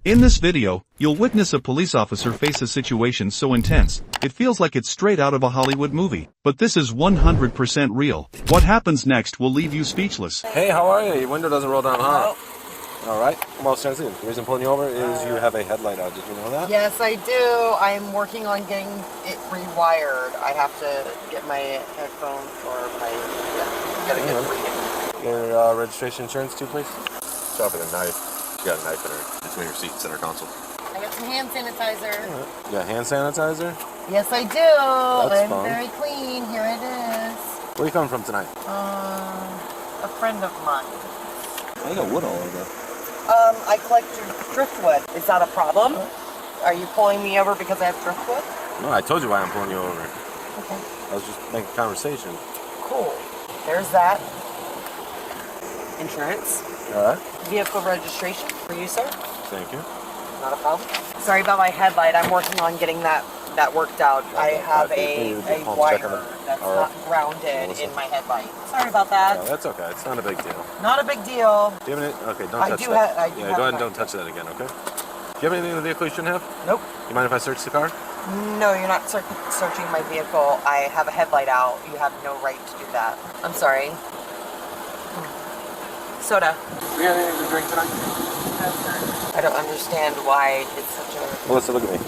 In this video, you'll witness a police officer face a situation so intense, it feels like it's straight out of a Hollywood movie. But this is 100% real. What happens next will leave you speechless. Hey, how are you? Your window doesn't roll down, huh? Alright, well, Chelsea, the reason I'm pulling you over is you have a headlight out. Did you know that? Yes, I do. I'm working on getting it rewired. I have to get my headphones or my... Yeah, gotta get it rewired. Your registration insurance too, please? Stop with a knife. You got a knife in her, between your seat and center console. I got some hand sanitizer. Right. You got hand sanitizer? Yes, I do. That's I'm fun. very clean. Here it is. Where are you coming from tonight? A friend of mine. I got wood all over. I collect your driftwood. Is that a problem? Are you pulling me over because I have driftwood? No, I told you why I'm pulling you over. Okay. I was just making conversation. Cool. There's that. Insurance. Alright. Vehicle registration for you, sir. Thank you. Not a problem. Sorry about my headlight. I'm working on getting that worked out. I have a wire that's not grounded in my headlight. Sorry about that. No, that's okay. It's not a big deal. Not a big deal. Do you have any? Okay, don't touch that. I do go ahead and don't touch that again, okay? Do you have anything in the vehicle you shouldn't have? Nope. You mind if I search the car? No, you're not searching my vehicle. I have a headlight out. You have no right to do that. I'm sorry. Soda. Do you have anything to drink tonight? I don't understand why it's such a... Melissa, look at me.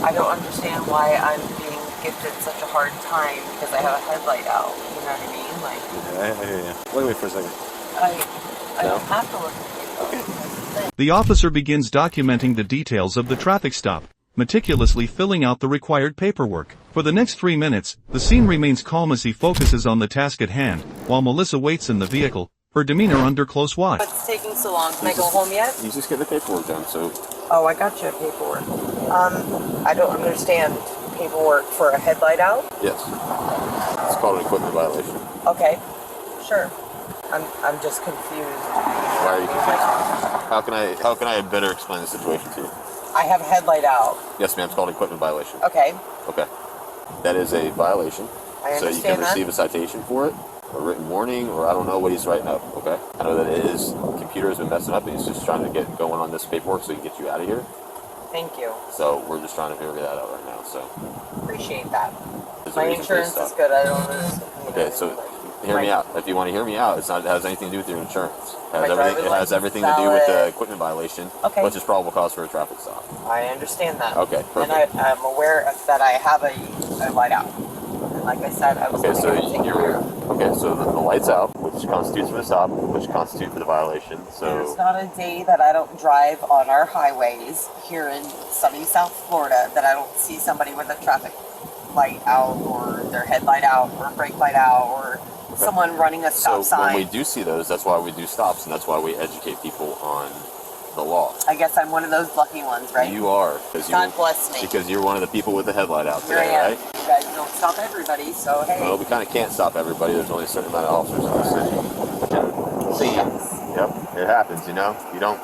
I don't understand why I'm being gifted such a hard time because I have a headlight out. You know what I mean? Like... Yeah, I hear you. Look at me for a second. I don't have to look at you. Okay. The officer begins documenting the details of the traffic stop, meticulously filling out the required paperwork. For the next 3 minutes, the scene remains calm as he focuses on the task at hand, while Melissa waits in the vehicle, her demeanor under close watch. What's taking so long? Can I go home yet? You just get the paperwork done, so... Oh, I got you paperwork. I don't understand paperwork for a headlight out. Yes. It's called an equipment violation. Okay, sure. I'm just confused. Why are you confused? How can I better explain the situation to you? I have a headlight out. Yes, ma'am, it's called equipment violation. Okay. Okay. That is a violation. I understand so you can that. receive a citation for it, a written warning, or I don't know what he's writing up, okay? I know that his computer has been messing up and he's just trying to get going on this paperwork so he can get you out of here. Thank you. So we're just trying to figure that out right now, so. Appreciate that. There's a My reason for this insurance is stuff. good. I don't understand. Okay, so hear me out. If you want to hear me out, it has anything to do with your insurance. It has everything to do with the equipment violation, which is probable cause for a traffic stop. I understand that. Okay, perfect. And I'm aware that I have a light out. And like I said, I was Okay, so so the light's out, which constitutes for the stop, which constitutes for the violation. So there's not a day that I don't drive on our highways here in sunny South Florida that I don't see somebody with a traffic light out or their headlight out or brake light out or someone running a stop sign. When we do see those, that's why we do stops and that's why we educate people on the law. I guess I'm one of those lucky ones, right? You are. God bless me. Because you're one of the people with the headlight out Here I today, am. right? You guys don't stop everybody, so hey. Well, we kind of can't stop everybody. There's only a certain amount of officers in the city. See you. Yep, it happens, you know? You don't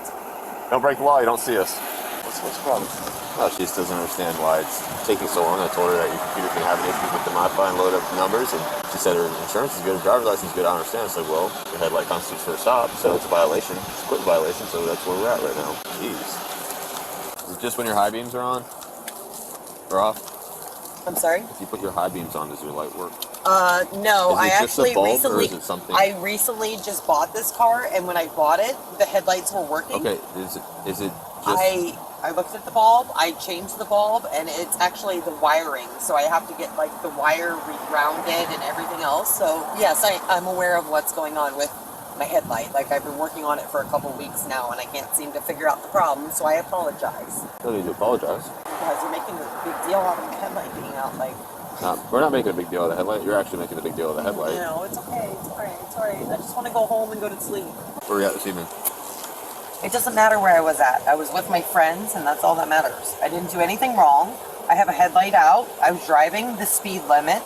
break the law, you don't see us. What's the problem? No, she just doesn't understand why it's taking so long. I told her that your computer's been having issues with the modify and load up numbers, and she said her insurance is good, her driver's license is good. I understand. I said, well, the headlight constitutes for a stop, so it's a violation. It's a quick violation, so that's where we're at right now. Jeez. Is it just when your high beams are on? Or off? I'm sorry? If you put your high beams on, does your light work? No, Is it just a bulb, recently, or is it something? I recently just bought this car, and when I bought it, the headlights were working. Okay, is it just... I looked at the bulb, I changed the bulb, and it's actually the wiring, so I have to get, like, the wire regrounded and everything else. So, yes, I'm aware of what's going on with my headlight. Like, I've been working on it for a couple weeks now, and I can't seem to figure out the problem, so I apologize. No need to apologize. Because you're making a big deal out of my headlight being out, like... We're not making a big deal of the headlight. You're actually making a big deal of the headlight. No, it's okay. It's alright. It's alright. I just want to go home and go to sleep. Where are you at this evening? It doesn't matter where I was at. I was with my friends, and that's all that matters. I didn't do anything wrong. I have a headlight out. I was driving the speed limit.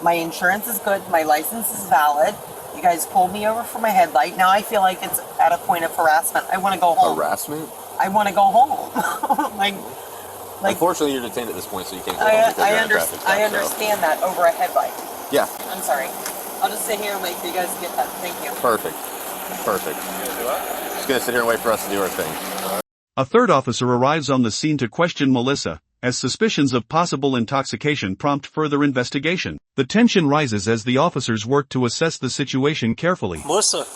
My insurance is good. My license is valid. You guys pulled me over for my headlight. Now I feel like it's at a point of harassment. I want to go home. Harassment? I want to go home. like, unfortunately, you're detained at this point, so you can't go home because you're in a traffic stop. I understand that over a headlight. Yeah. I'm sorry. I'll just sit here and wait for you guys to get that. Thank you. Perfect. Perfect. Just gonna sit here and wait for us to do our thing. A third officer arrives on the scene to question Melissa, as suspicions of possible intoxication prompt further investigation. The tension rises as the officers work to assess the situation carefully. Melissa,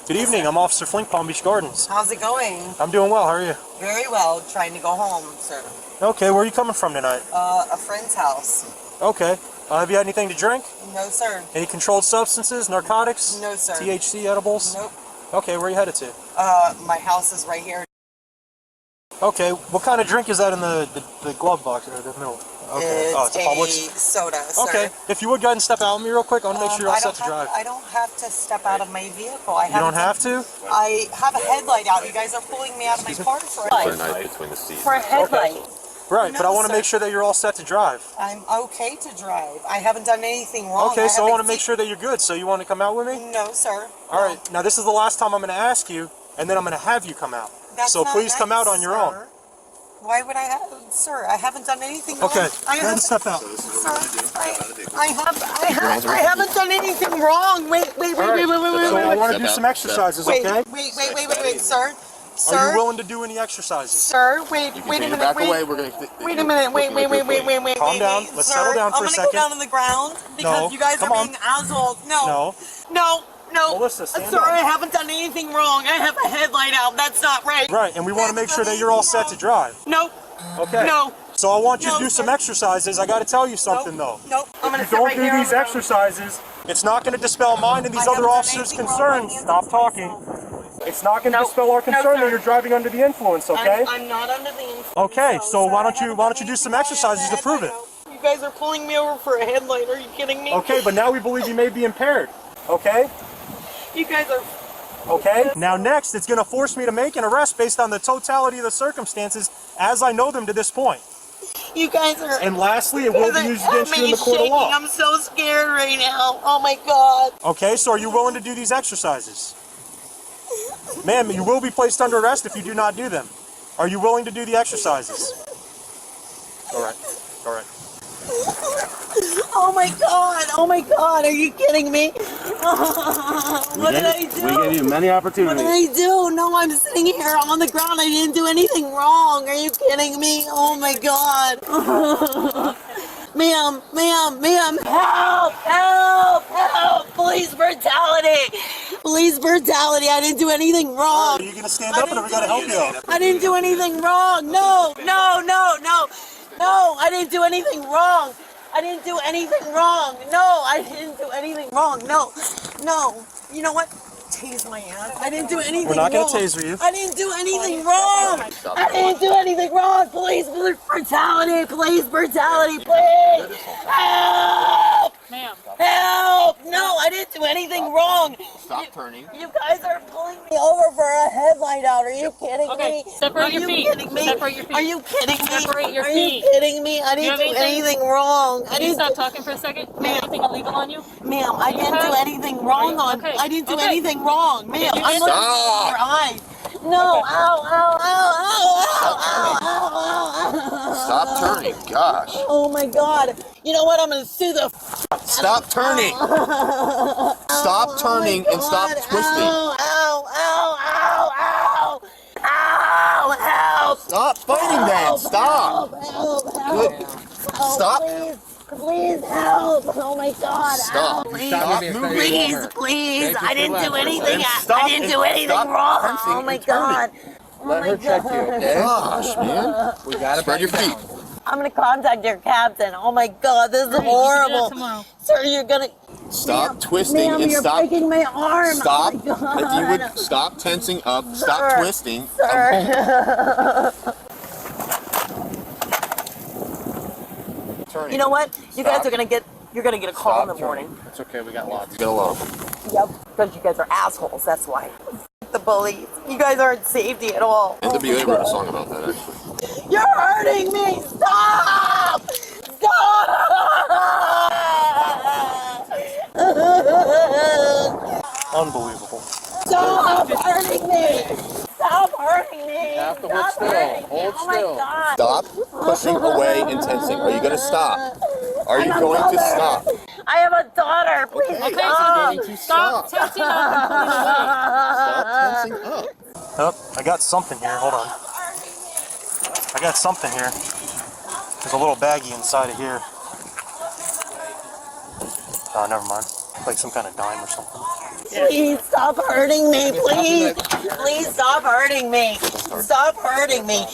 good evening. I'm Officer Flink, Palm Beach Gardens. How's it going? I'm doing well. How are you? Very well. Trying to go home, sir. Okay, where are you coming from tonight? A friend's house. Okay. Have you had anything to drink? No, sir. Any controlled substances, narcotics? No, sir. THC edibles? Nope. Okay, where are you headed to? My house is right here. Okay, what kind of drink is that in the glove box or the middle? Okay. It's a a Publix? soda, sir. Okay, if you would go ahead and step out with me real quick, I want to make sure you're all set to drive. I don't have to step out of my vehicle. You don't have to? I have a headlight out. You guys are pulling me out of my car for a Put a headlight. knife between the seats. For a headlight. Right, No, but I want to sir. make sure that you're all set to drive. I'm okay to drive. I haven't done anything wrong. Okay, so I want to haven't make sure that you're good. So you want to come out with me? No, sir. All right, now this is the last time I'm going to ask you, and then I'm going to have you come out. That's So not please come nice, out on your sir. own. Why would I have, sir? I haven't done anything wrong. Okay, I go ahead and step out. Sir, I haven't done anything wrong. Wait. So I want to do Step some out. exercises, Wait, okay? wait, sir. Are you willing to do any exercises? Sir, wait You a can take minute. it back away. We're gonna. Wait a minute. Wait. Calm down. Let's Sir, settle down for a I'm gonna second. go down on the ground because No, you guys come are on. being assholes. No. No. No. Melissa, stand Sir, up. I haven't done anything wrong. I have a headlight out. That's not right. Right, and we want to make sure that you're all set to drive. Nope. Okay. No. So I want you to No, do some sir. exercises. I got to tell you something though. Nope. I'm gonna If sit you don't right do here on these the ground. exercises, it's not going to dispel mine and these I other haven't done officers' anything wrong. My concerns. hands Stop are talking. It's not going to dispel our concern sir. that you're driving under the influence, okay? I'm not under the influence. Okay, so sir, why I don't you haven't done do some anything. exercises I have to prove a it? headlight out. You guys are pulling me over for a headlight. Are you kidding me? Okay, but now we believe you may be impaired. Okay? You guys are. Okay? Now next, it's going to force me to make an arrest based on the totality of the circumstances as I know them to this point. You guys are. And lastly, it will be used against you in the court of law. I'm so scared right now. Oh my god. Okay, so are you willing to do these exercises? Ma'am, you will be placed under arrest if you do not do them. Are you willing to do the exercises? All right. All right. Oh my god. Oh my god. Are you kidding me? What did I do? We gave you many What opportunities. did I do? No, I'm sitting here on the ground. I didn't do anything wrong. Are you kidding me? Oh my god. Ma'am, help! Police brutality! Police brutality! I didn't do anything wrong. Are you going to stand up or we got to help you out? I didn't do anything wrong. No, I didn't do anything wrong. I didn't do anything wrong. No, I didn't do anything wrong. No. You know what? Tase my ass. I didn't do anything wrong. We're not going to taser you. I didn't do anything wrong. I didn't do anything wrong. Police brutality. Police brutality. Please. Help. Ma'am. Help. No, I didn't do anything wrong. Stop turning. You guys are pulling me over for a headlight out. Are you kidding Okay, me? separate Are your you feet. kidding me? Separate your feet. Are you kidding me? Separate your Are feet. you kidding me? I didn't have do anything? anything wrong. I Can you didn't stop talking for a second? Ma'am. Anything illegal on you? Ma'am, I didn't do anything wrong on. Okay. I didn't do Okay. anything wrong. Ma'am, you I'm did? looking at your eyes. No, ow. Stop turning. Gosh. Oh my god. You know what? I'm gonna sue the Stop turning. Stop turning and stop twisting. Ow, help. Stop fighting then. Stop. Good. Stop. Please help. Oh my god. Stop. Stop moving. Please. I didn't do anything. Stop I didn't do and anything stop wrong. punching Oh my and turning. god. Let her check you, okay? Gosh, man. We gotta Spread your feet. I'm gonna contact your captain. Oh my god, this is You can do horrible. that tomorrow. Sir, you're gonna Stop twisting ma'am, and you're stop. breaking my arm. Stop. Oh my god. If you would stop tensing up, stop Sir. twisting. Sir. Turning. You know what? You guys Stop. are gonna get. You're gonna get a call in the morning. It's okay, we got lots. Get along. Yep. Because you guys are assholes. That's why. The bullies. You guys aren't safety at all. NWA wrote a song about that, actually. You're hurting me. Stop. Unbelievable. Stop hurting me. Stop hurting me. You have to hold Stop still. hurting me. Hold Oh my still. god. Stop pushing away and tensing. Are you going to stop? Are you going to stop? I have a daughter. Please Okay, stop. you need to Stop stop. tensing up and pulling away. Stop tensing up. Oh, I got something here. Hold on. I got something here. There's a little baggie inside of here. Oh, never mind. Like some kind of dime or something. Please stop hurting me, please. Please stop hurting me. Stop hurting me.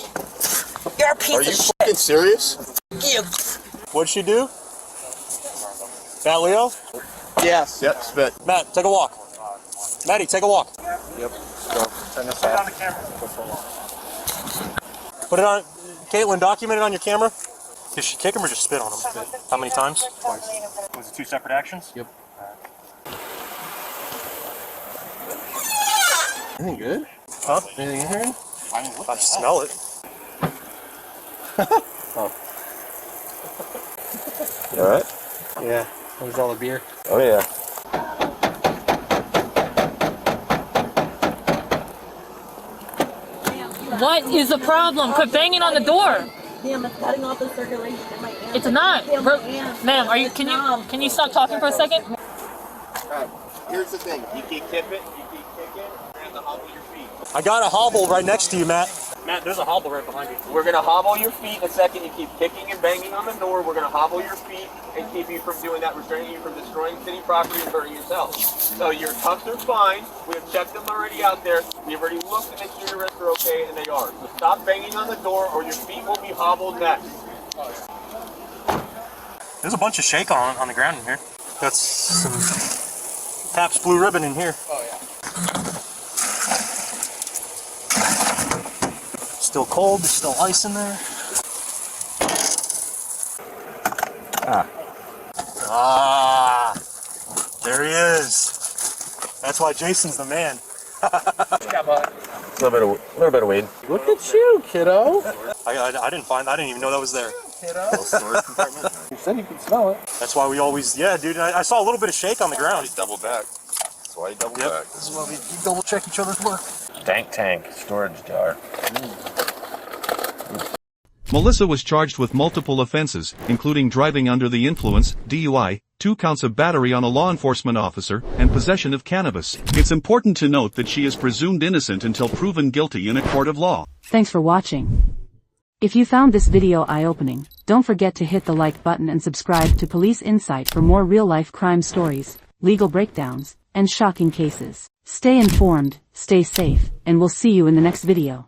You're a piece Are of you shit. fucking serious? You. What'd she do? That Leo? Yes. Yep, spit. Matt, take a walk. Maddie, take a walk. Yep. Go. Turn this Put it on off. the camera. Put it on. Caitlin, document it on your camera. Did she kick him or just spit on him? How many times? Twice. Was it 2 separate actions? Yep. Anything good? Huh? Anything in here? I smell it. Oh. You alright? Yeah. Where's all the beer? Oh yeah. What is the problem? Quit banging on the door. Damn, it's cutting off the circulation in my hands. It's not. Feel my hands. Ma'am, are you? Can you stop talking for a second? Alright, here's the thing. You keep kicking, you're gonna have to hobble your feet. I got a hobble right next to you, Matt. Matt, there's a hobble right behind you. We're gonna hobble your feet in a second. You keep kicking and banging on the door. We're gonna hobble your feet and keep you from doing that, restraining you from destroying city property and hurting yourself. So your cuffs are fine. We have checked them already out there. We've already looked to make sure your wrists are okay, and they are. So stop banging on the door, or your feet will be hobbled next. There's a bunch of shake on the ground in here. Got some Pabst Blue Ribbon in here. Oh, yeah. Still cold, there's still ice in there. Ah, there he is. That's why Jason's the man. A little bit of weed. Look at you, kiddo. I didn't even know that was there. Kiddo. Storage compartment. You said you could smell it. That's why we always, yeah, dude. I saw a little bit of shake on the ground. Double back. That's why you double Yep. back. This is why we double check each other's work. Tank, storage jar. Melissa was charged with multiple offenses, including driving under the influence, DUI, 2 counts of battery on a law enforcement officer, and possession of cannabis. It's important to note that she is presumed innocent until proven guilty in a court of law. Thanks for watching. If you found this video eye-opening, don't forget to hit the like button and subscribe to Police Insight for more real-life crime stories, legal breakdowns, and shocking cases. Stay informed, stay safe, and we'll see you in the next video.